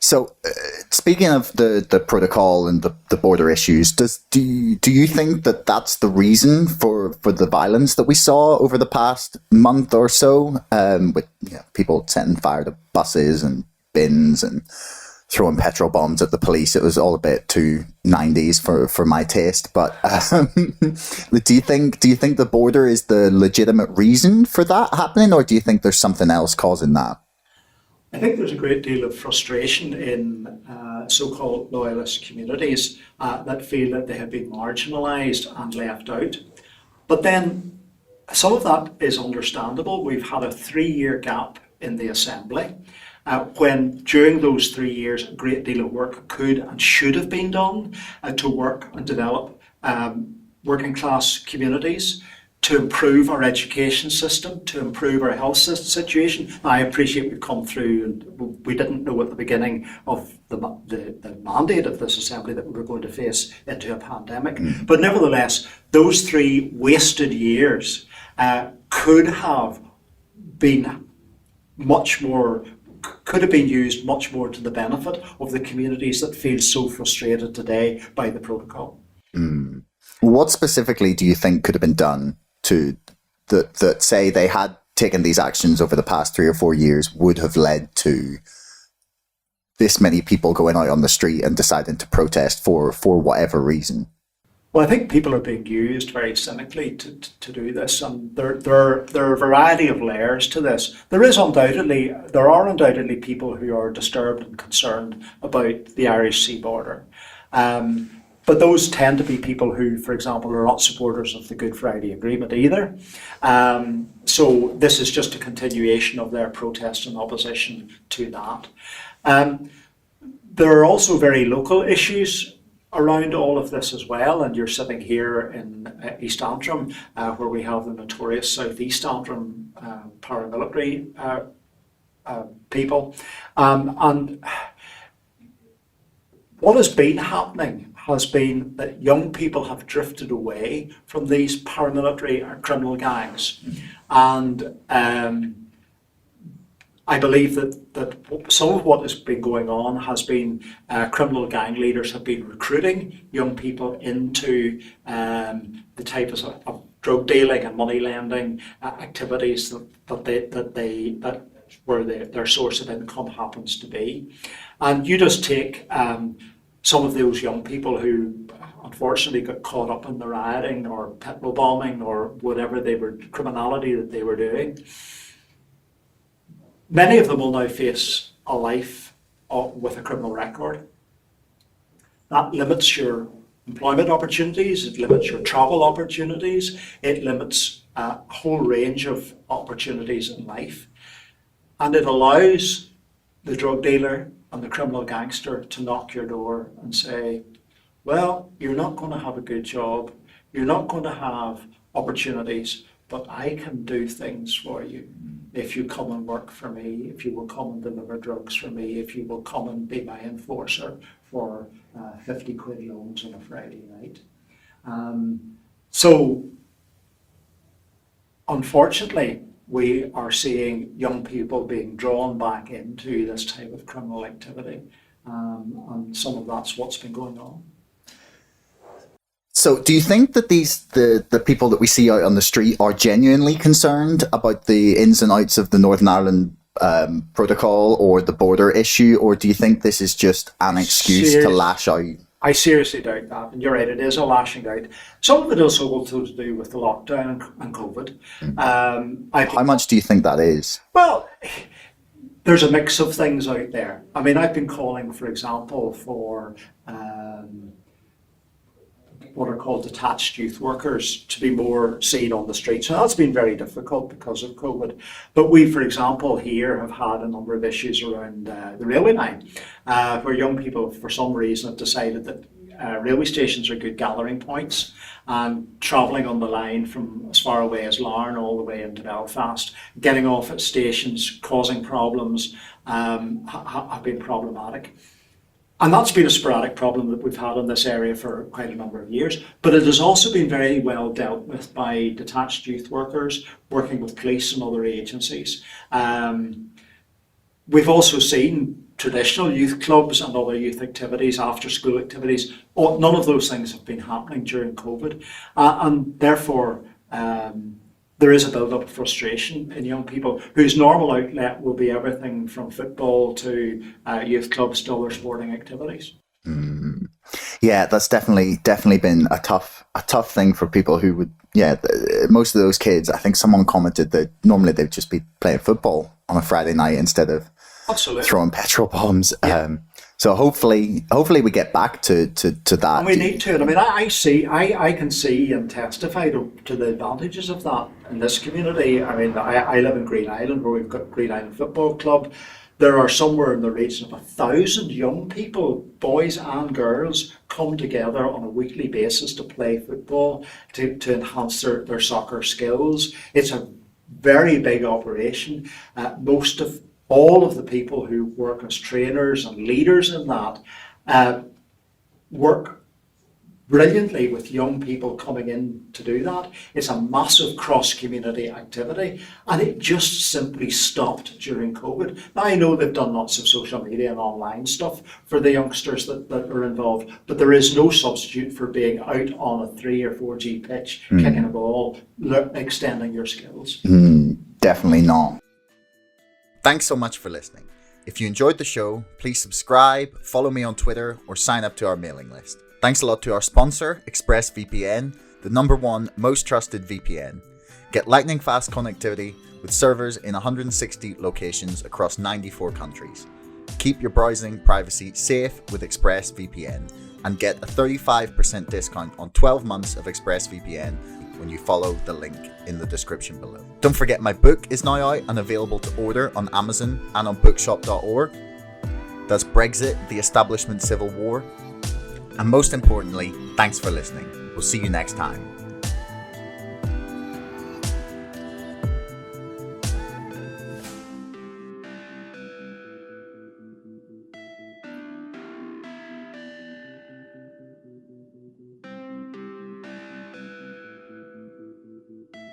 So, speaking of the protocol and the border issues, do you think that that's the reason for the violence that we saw over the past month or so, with people setting fire to buses and bins and throwing petrol bombs at the police? It was all a bit too 90s for my taste. But do you think the border is the legitimate reason for that happening, or do you think there's something else causing that? I think there's a great deal of frustration in so-called loyalist communities that feel that they have been marginalised and left out. But then some of that is understandable. We've had a 3-year gap in the Assembly when during those 3 years a great deal of work could and should have been done to work and develop working class communities, to improve our education system, to improve our health situation. I appreciate we've come through, and we didn't know at the beginning of the mandate of this Assembly that we were going to face into a pandemic. But nevertheless, those 3 wasted years could have been much more, could have been used much more to the benefit of the communities that feel so frustrated today by the protocol. What specifically do you think could have been done to that say they had taken these actions over the past 3 or 4 years would have led to this many people going out on the street and deciding to protest for whatever reason? Well, I think people are being used very cynically to do this, and there are a variety of layers to this. There are undoubtedly people who are disturbed and concerned about the Irish Sea border. But those tend to be people who, for example, are not supporters of the Good Friday Agreement either. So this is just a continuation of their protest and opposition to that. There are also very local issues around all of this as well, and you're sitting here in East Antrim, where we have the notorious South East Antrim paramilitary people. And what has been happening has been that young people have drifted away from these paramilitary or criminal gangs. And I believe that some of what has been going on has been criminal gang leaders have been recruiting young people into the type of drug dealing and money lending activities that where their source of income happens to be. And you just take some of those young people who unfortunately got caught up in the rioting or petrol bombing or whatever criminality that they were doing. Many of them will now face a life with a criminal record. That limits your employment opportunities, it limits your travel opportunities, it limits a whole range of opportunities in life. And it allows the drug dealer and the criminal gangster to knock your door and say, well, you're not going to have a good job, you're not going to have opportunities, but I can do things for you. If you come and work for me, if you will come and deliver drugs for me, if you will come and be my enforcer for 50 quid loans on a Friday night. So, unfortunately, we are seeing young people being drawn back into this type of criminal activity. And some of that's what's been going on. So do you think that the people that we see out on the street are genuinely concerned about the ins and outs of the Northern Ireland protocol or the border issue, or do you think this is just an excuse to lash out? I seriously doubt that, and you're right, it is a lashing out. Some of it is also to do with the lockdown and COVID. How much do you think that is? Well, there's a mix of things out there. I mean, I've been calling, for example, for what are called detached youth workers to be more seen on the streets. And that's been very difficult because of COVID. But we, for example, here have had a number of issues around the railway line, where young people, for some reason, have decided that railway stations are good gathering points, and travelling on the line from as far away as Larne all the way into Belfast, getting off at stations, causing problems, have been problematic. And that's been a sporadic problem that we've had in this area for quite a number of years. But it has also been very well dealt with by detached youth workers working with police and other agencies. We've also seen traditional youth clubs and other youth activities, after school activities, none of those things have been happening during COVID. And therefore, there is a build-up of frustration in young people whose normal outlet will be everything from football to youth clubs to other sporting activities. Yeah, that's definitely been a tough thing for people who would. Yeah, most of those kids. I think someone commented that normally they'd just be playing football on a Friday night instead of Absolutely throwing petrol bombs. Yeah. So hopefully we get back to that. And we need to. I mean, I can see and testify to the advantages of that in this community. I mean, I live in Green Island, where we've got Green Island Football Club. There are somewhere in the region of 1,000 young people, boys and girls, come together on a weekly basis to play football, to enhance their soccer skills. It's a very big operation. All of the people who work as trainers and leaders in that work brilliantly with young people coming in to do that. It's a massive cross-community activity, and it just simply stopped during COVID. Now, I know they've done lots of social media and online stuff for the youngsters that are involved, but there is no substitute for being out on a 3 or 4G pitch, kicking a ball, extending your skills. Definitely not. Thanks so much for listening. If you enjoyed the show, please subscribe, follow me on Twitter, or sign up to our mailing list. Thanks a lot to our sponsor, ExpressVPN, the #1 most trusted VPN. Get lightning fast connectivity with servers in 160 locations across 94 countries. Keep your browsing privacy safe with ExpressVPN and get a 35% discount on 12 months of ExpressVPN when you follow the link in the description below. Don't forget my book is now out and available to order on Amazon and on bookshop.org. That's Brexit, the Establishment Civil War. And most importantly, thanks for listening. We'll see you next time.